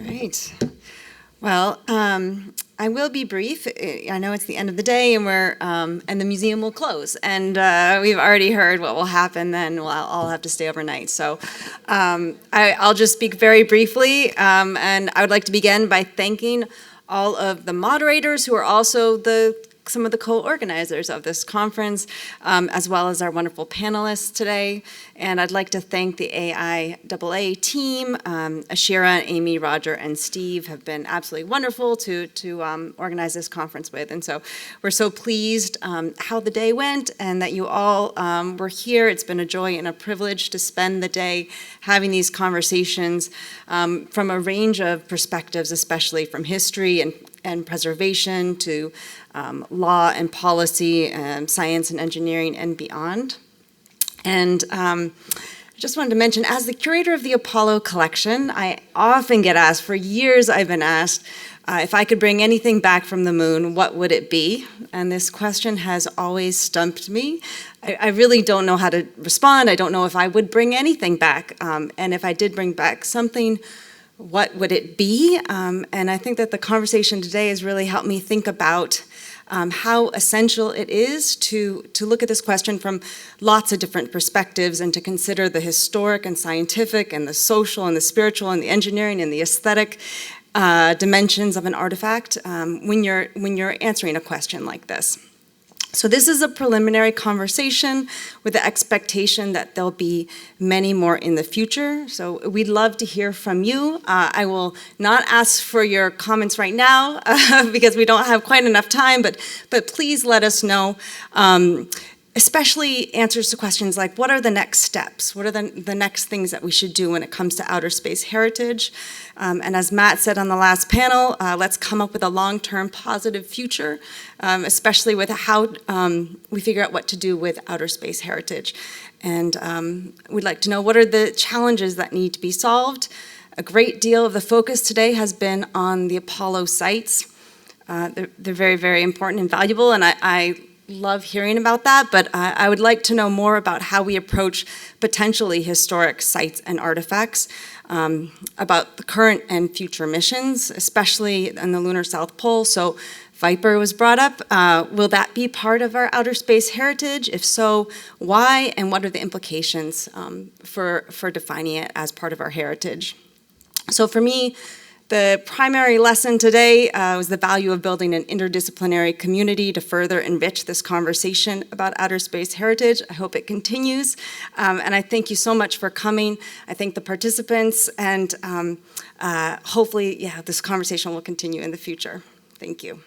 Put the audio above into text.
right. Well, I will be brief. I know it's the end of the day, and and the museum will close. And we've already heard what will happen then. Well, I'll have to stay overnight. So I'll just speak very briefly. And I would like to begin by thanking all of the moderators who are also some of the co-organizers of this conference, as well as our wonderful panelists today. And I'd like to thank the AIAA team. Ashira, Amy, Roger, and Steve have been absolutely wonderful to organize this conference with. And so we're so pleased how the day went and that you all were here. It's been a joy and a privilege to spend the day having these conversations from a range of perspectives, especially from history and preservation to law and policy, science and engineering, and beyond. And I just wanted to mention, as the curator of the Apollo collection, I often get asked, for years I've been asked, if I could bring anything back from the moon, what would it be? And this question has always stumped me. I really don't know how to respond. I don't know if I would bring anything back. And if I did bring back something, what would it be? And I think that the conversation today has really helped me think about how essential it is to look at this question from lots of different perspectives and to consider the historic and scientific and the social and the spiritual and the engineering and the aesthetic dimensions of an artifact when you're answering a question like this. So this is a preliminary conversation with the expectation that there'll be many more in the future. So we'd love to hear from you. I will not ask for your comments right now because we don't have quite enough time, but please let us know, especially answers to questions like, what are the next steps? What are the next things that we should do when it comes to outer space heritage? And as Matt said on the last panel, let's come up with a long-term positive future, especially with how we figure out what to do with outer space heritage. And we'd like to know, what are the challenges that need to be solved? A great deal of the focus today has been on the Apollo sites. They're very, very important and valuable, and I love hearing about that, but I would like to know more about how we approach potentially historic sites and artifacts, about the current and future missions, especially in the lunar South Pole. So Viper was brought up. Will that be part of our outer space heritage? If so, why, and what are the implications for defining it as part of our heritage? So for me, the primary lesson today was the value of building an interdisciplinary community to further enrich this conversation about outer space heritage. I hope it continues, and I thank you so much for coming. I thank the participants, and hopefully, this conversation will continue in the future. Thank you.